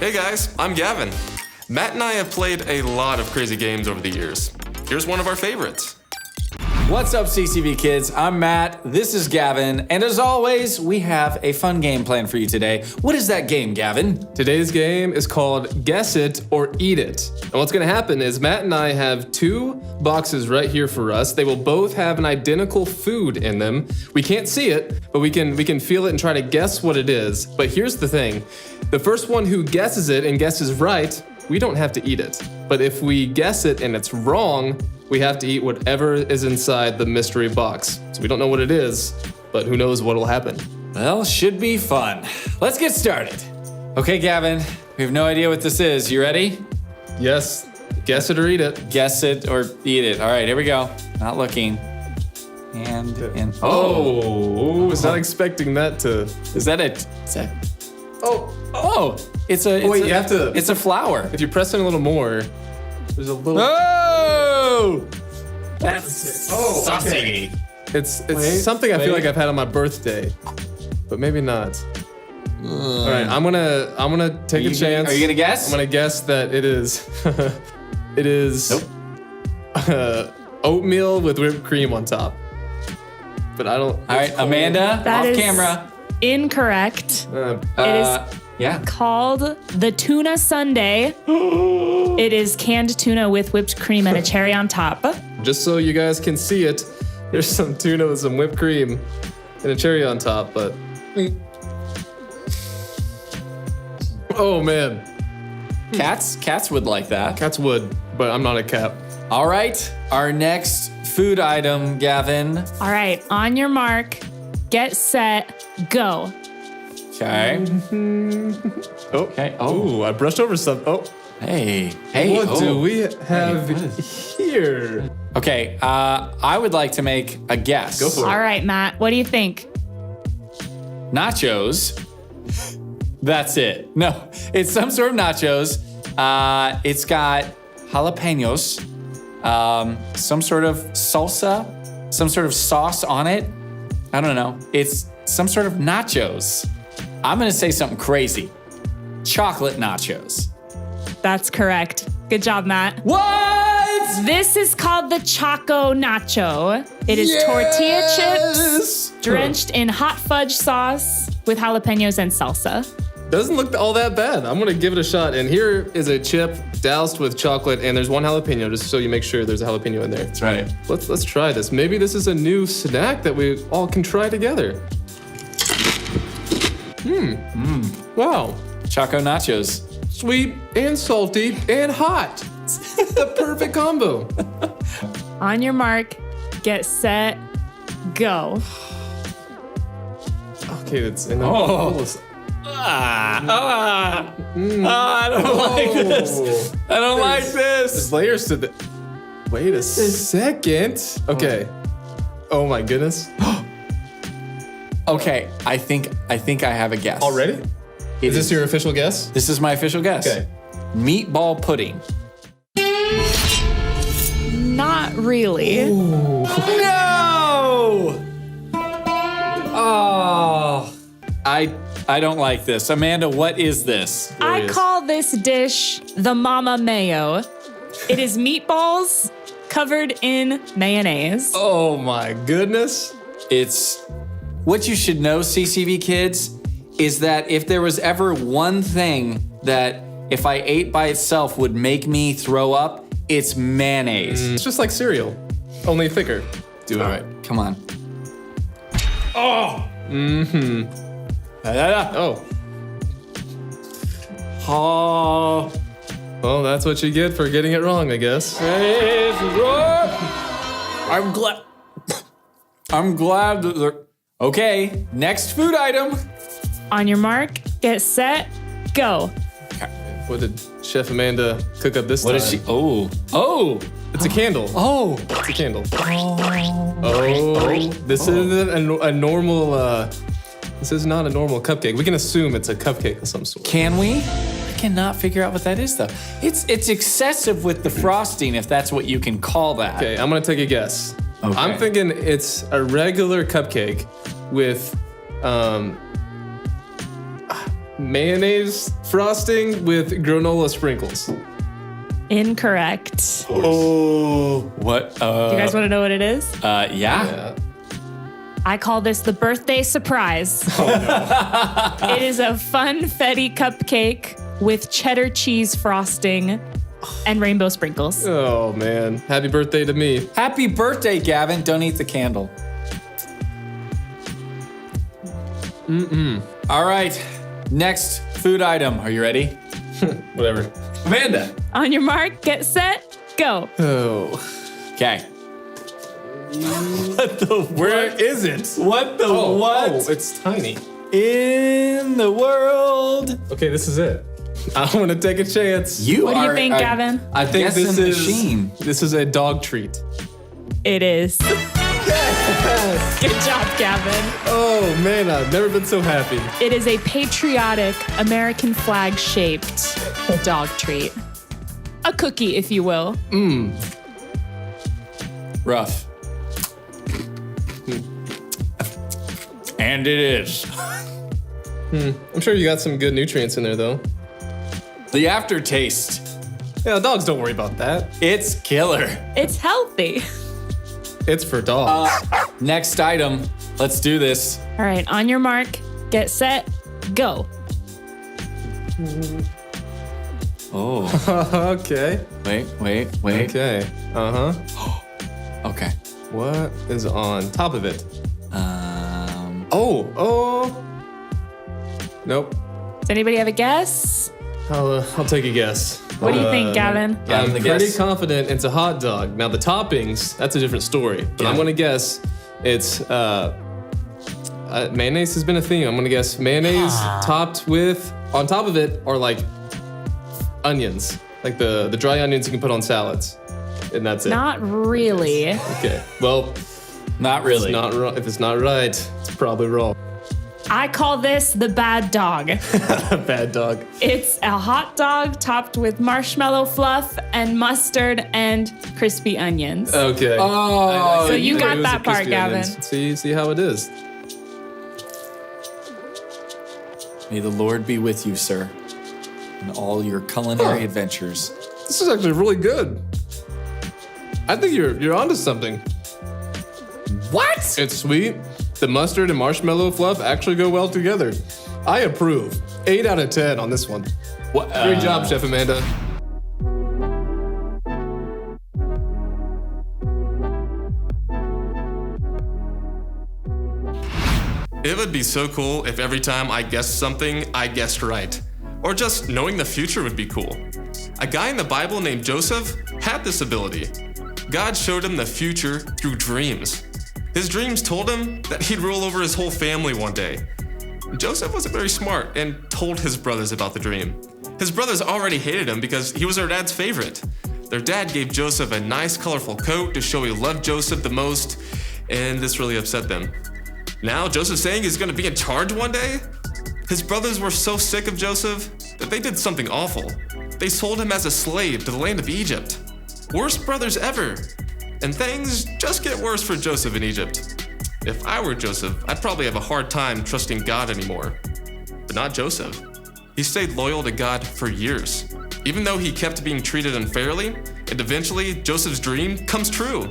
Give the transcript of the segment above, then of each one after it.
Hey guys, I'm Gavin. Matt and I have played a lot of crazy games over the years. Here's one of our favorites. What's up, CCV kids? I'm Matt, this is Gavin, and as always, we have a fun game planned for you today. What is that game, Gavin? Today's game is called Guess It or Eat It. And what's gonna happen is Matt and I have two boxes right here for us. They will both have an identical food in them. We can't see it, but we can feel it and try to guess what it is. But here's the thing. The first one who guesses it and guesses right, we don't have to eat it. But if we guess it and it's wrong, we have to eat whatever is inside the mystery box. So we don't know what it is, but who knows what'll happen. Well, should be fun. Let's get started. Okay, Gavin, we have no idea what this is. You ready? Yes, guess it or eat it. Guess it or eat it. All right, here we go. Not looking. And in. Oh, I was not expecting that to. Is that it? Oh, it's a. Wait, you have to. It's a flower. If you press in a little more, there's a little. Oh! That's saucy. It's something I feel like I've had on my birthday, but maybe not. All right, I'm gonna take a chance. Are you gonna guess? I'm gonna guess that it is. It is. Nope. Oatmeal with whipped cream on top. But I don't. All right, Amanda, That off is camera. Incorrect. Uh, It is yeah. called the tuna sundae. It is canned tuna with whipped cream and a cherry on top. Just so you guys can see it, there's some tuna with some whipped cream and a cherry on top. But oh man, Cats would like that. cats would, but I'm not a cat. All right, our next food item, Gavin. All right, on your mark, get set, go. Okay. Oh, Okay. Oh. Ooh, I brushed over some. Oh, Hey. what do we have what here? Okay, I would like to make a guess. Go for it. All right, Matt, what do you think? Nachos. That's it. No, it's some sort of nachos. It's got jalapenos, some sort of salsa, some sort of sauce on it. I don't know. It's some sort of nachos. I'm gonna say something crazy. Chocolate nachos. That's correct. Good job, Matt. What? This is called the choco nacho. It is tortilla chips drenched in hot fudge sauce with jalapenos and salsa. Doesn't look all that bad. I'm gonna give it a shot. And here is a chip doused with chocolate, and there's one jalapeno, just so you make sure there's a jalapeno in there. That's right. Let's try this. Maybe this is a new snack that we all can try together. Wow. Choco nachos. Sweet and salty and hot. The perfect combo. On your mark, get set, go. Okay, it's in I don't like this. I don't like There's this. layers to the. Wait a second. Okay. Oh my goodness. Okay, I think I have a guess. Already? Is this your official guess? This is my official guess. Okay. Meatball pudding. Not really. No! Oh, I don't like this. Amanda, what is this? I call this dish the mama mayo. It is meatballs covered in mayonnaise. Oh my goodness. It's what you should know, CCV kids, is that if there was ever one thing that if I ate by itself would make me throw up, it's mayonnaise. It's just like cereal, only thicker. Do it. All right, come on. Oh. Oh. Oh. Well, that's what you get for getting it wrong, I guess. I'm glad that they're... Okay, next food item. On your mark, get set, go. What did Chef Amanda cook up this time? What is she? Oh. It's a candle. Oh. It's a candle. Oh. This isn't a normal. This is not a normal cupcake. We can assume it's a cupcake of some sort. Can we? I cannot figure out what that is though. It's excessive with the frosting, if that's what you can call that. Okay, I'm gonna take a guess. Okay. I'm thinking it's a regular cupcake with mayonnaise frosting with granola sprinkles. Incorrect. Oh, what? You guys want to know what it is? Yeah. I call this the birthday surprise. It is a funfetti cupcake with cheddar cheese frosting and rainbow sprinkles. Oh man, happy birthday to me. Happy birthday, Gavin. Don't eat the candle. All right. Next food item. Are you ready? Whatever. Amanda. On your mark, get set, go. Oh. Okay. What the Where is it? What the what? Oh, it's tiny. In the world? Okay, this is it. I want to take a chance. You What do you are think, a Gavin? I think guessing this is machine. This is a dog treat. It is. Good job, Gavin. Oh man, I've never been so happy. It is a patriotic American flag shaped dog treat. A cookie, if you will. Rough. And it is. I'm sure you got some good nutrients in there though. The aftertaste. Yeah, dogs don't worry about that. It's killer. It's healthy. It's for dogs. Next item. Let's do this. All right, on your mark, get set, go. Oh. Okay. Wait. Okay. Okay. What is on top of it? Oh. Nope. Does anybody have a guess? I'll take a guess. What do you think, Gavin? I'm the pretty guess. confident it's a hot dog. Now the toppings, that's a different story. But I'm gonna guess it's mayonnaise has been a theme. I'm gonna guess mayonnaise topped with, on top of it are like onions, like the dry onions you can put on salads, and that's it. Not really. Okay. Well, Not really. it's not wrong. If it's not right, it's probably wrong. I call this the bad dog. A bad dog. It's a hot dog topped with marshmallow fluff and mustard and crispy onions. Okay. Oh, So you It got was that a part, crispy Gavin. onions. See how it is. may the Lord be with you, sir, in all your culinary adventures. This is actually really good. I think you're onto something. What? It's sweet. The mustard and marshmallow fluff actually go well together. I approve. 8 out of 10 on this one. What? Great job, Chef Amanda. It would be so cool if every time I guessed something, I guessed right. Or just knowing the future would be cool. A guy in the Bible named Joseph had this ability. God showed him the future through dreams. His dreams told him that he'd rule over his whole family one day. Joseph wasn't very smart and told his brothers about the dream. His brothers already hated him because he was their dad's favorite. Their dad gave Joseph a nice colorful coat to show he loved Joseph the most, and this really upset them. Now Joseph's saying he's gonna be in charge one day? His brothers were so sick of Joseph that they did something awful. They sold him as a slave to the land of Egypt. Worst brothers ever. And things just get worse for Joseph in Egypt. If I were Joseph, I'd probably have a hard time trusting God anymore. But not Joseph. He stayed loyal to God for years. Even though he kept being treated unfairly, and eventually Joseph's dream comes true.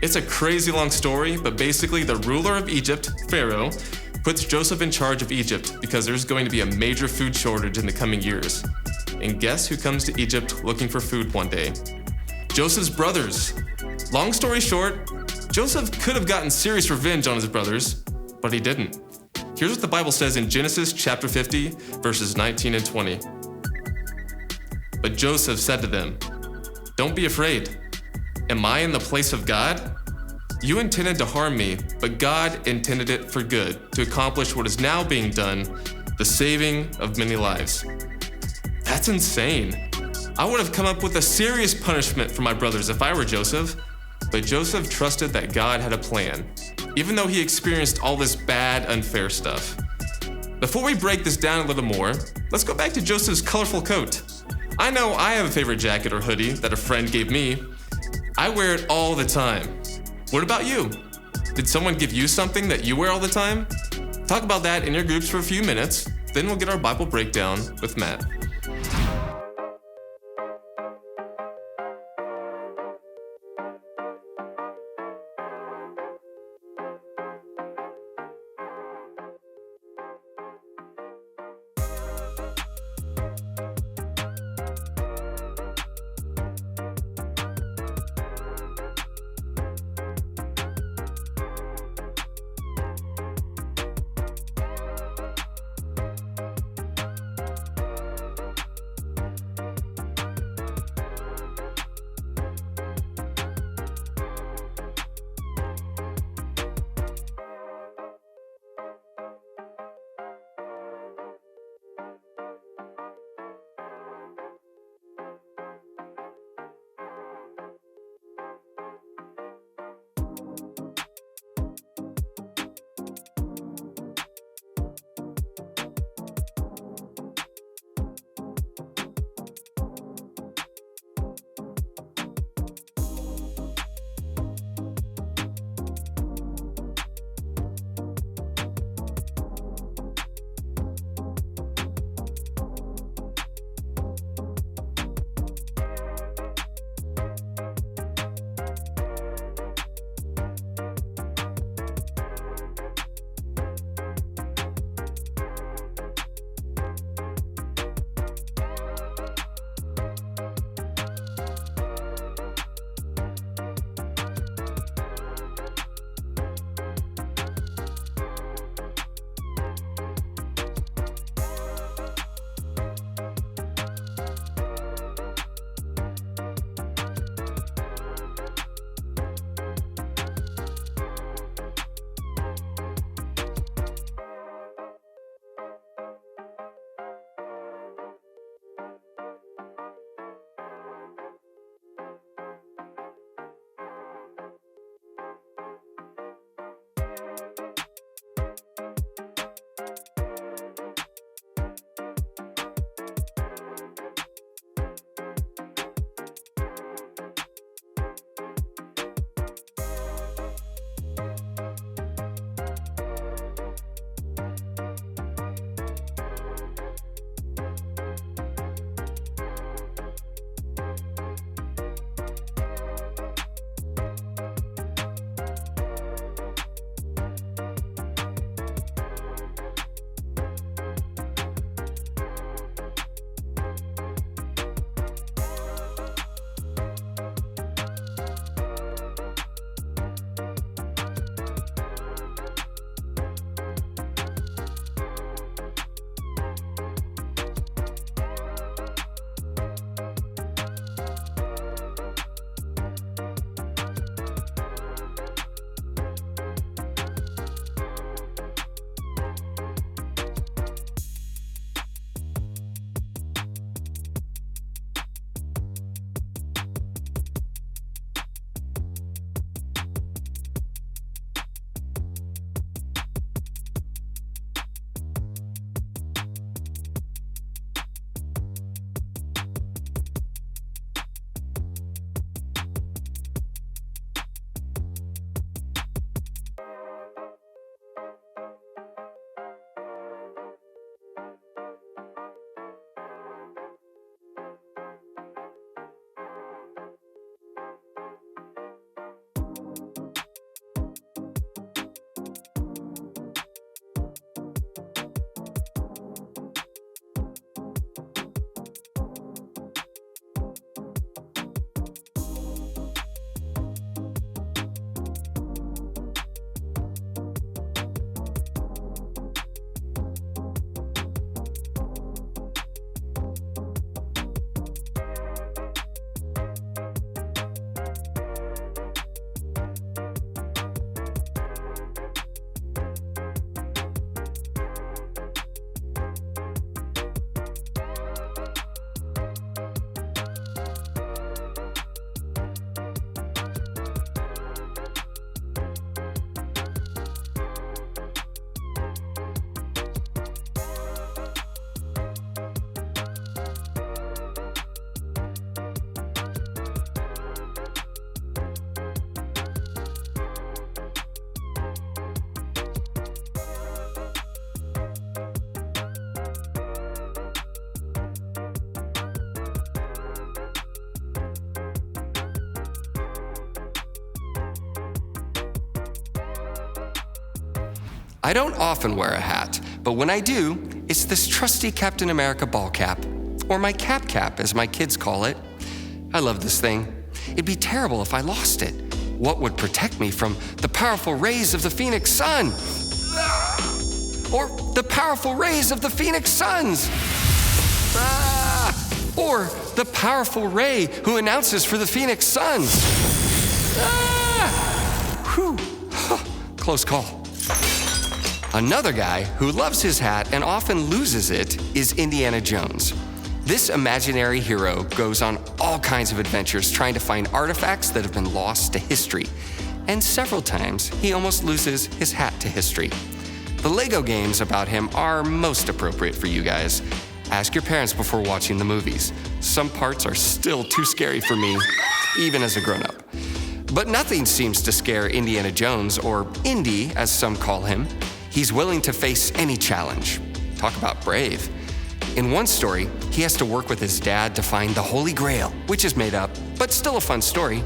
It's a crazy long story, but basically the ruler of Egypt, Pharaoh, puts Joseph in charge of Egypt because there's going to be a major food shortage in the coming years. And guess who comes to Egypt looking for food one day? Joseph's brothers. Long story short, Joseph could have gotten serious revenge on his brothers, but he didn't. Here's what the Bible says in Genesis chapter 50, verses 19 and 20. But Joseph said to them, "Don't be afraid. Am I in the place of God? You intended to harm me, but God intended it for good, to accomplish what is now being done, the saving of many lives." That's insane. I would have come up with a serious punishment for my brothers if I were Joseph. But Joseph trusted that God had a plan, even though he experienced all this bad, unfair stuff. Before we break this down a little more, let's go back to Joseph's colorful coat. I know I have a favorite jacket or hoodie that a friend gave me. I wear it all the time. What about you? Did someone give you something that you wear all the time? Talk about that in your groups for a few minutes. Then we'll get our Bible breakdown with Matt. I don't often wear a hat, but when I do, it's this trusty Captain America ball cap, or my cap, as my kids call it. I love this thing. It'd be terrible if I lost it. What would protect me from the powerful rays of the Phoenix Sun? Or the powerful rays of the Phoenix Suns? Or the powerful Ray who announces for the Phoenix Suns? Whew. Close call. Another guy who loves his hat and often loses it is Indiana Jones. This imaginary hero goes on all kinds of adventures trying to find artifacts that have been lost to history. And several times, he almost loses his hat to history. The Lego games about him are most appropriate for you guys. Ask your parents before watching the movies. Some parts are still too scary for me, even as a grown-up. But nothing seems to scare Indiana Jones, or Indy, as some call him. He's willing to face any challenge. Talk about brave. In one story, he has to work with his dad to find the Holy Grail, which is made up, but still a fun story.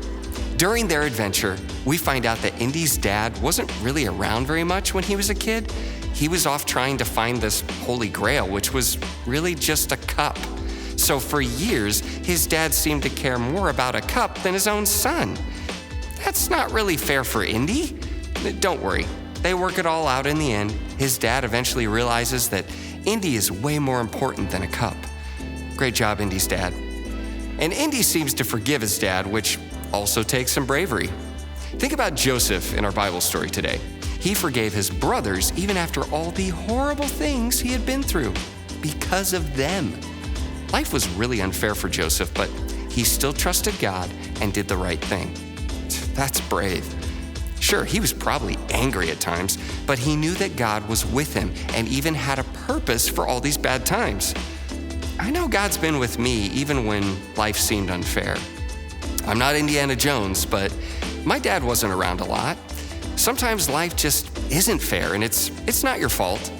During their adventure, we find out that Indy's dad wasn't really around very much when he was a kid. He was off trying to find this Holy Grail, which was really just a cup. So for years, his dad seemed to care more about a cup than his own son. That's not really fair for Indy. Don't worry, they work it all out in the end. His dad eventually realizes that Indy is way more important than a cup. Great job, Indy's dad. And Indy seems to forgive his dad, which also takes some bravery. Think about Joseph in our Bible story today. He forgave his brothers even after all the horrible things he had been through because of them. Life was really unfair for Joseph, but he still trusted God and did the right thing. That's brave. Sure, he was probably angry at times, but he knew that God was with him and even had a purpose for all these bad times. I know God's been with me even when life seemed unfair. I'm not Indiana Jones, but my dad wasn't around a lot. Sometimes life just isn't fair, and it's not your fault.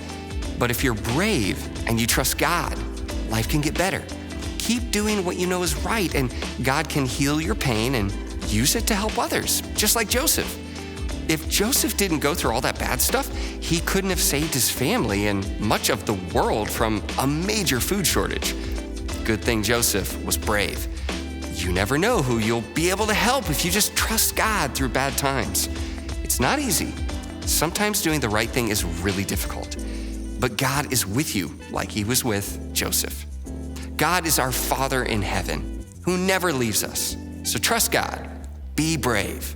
But if you're brave and you trust God, life can get better. Keep doing what you know is right, and God can heal your pain and use it to help others, just like Joseph. If Joseph didn't go through all that bad stuff, he couldn't have saved his family and much of the world from a major food shortage. Good thing Joseph was brave. You never know who you'll be able to help if you just trust God through bad times. It's not easy. Sometimes doing the right thing is really difficult. But God is with you like he was with Joseph. God is our Father in heaven who never leaves us. So trust God. Be brave.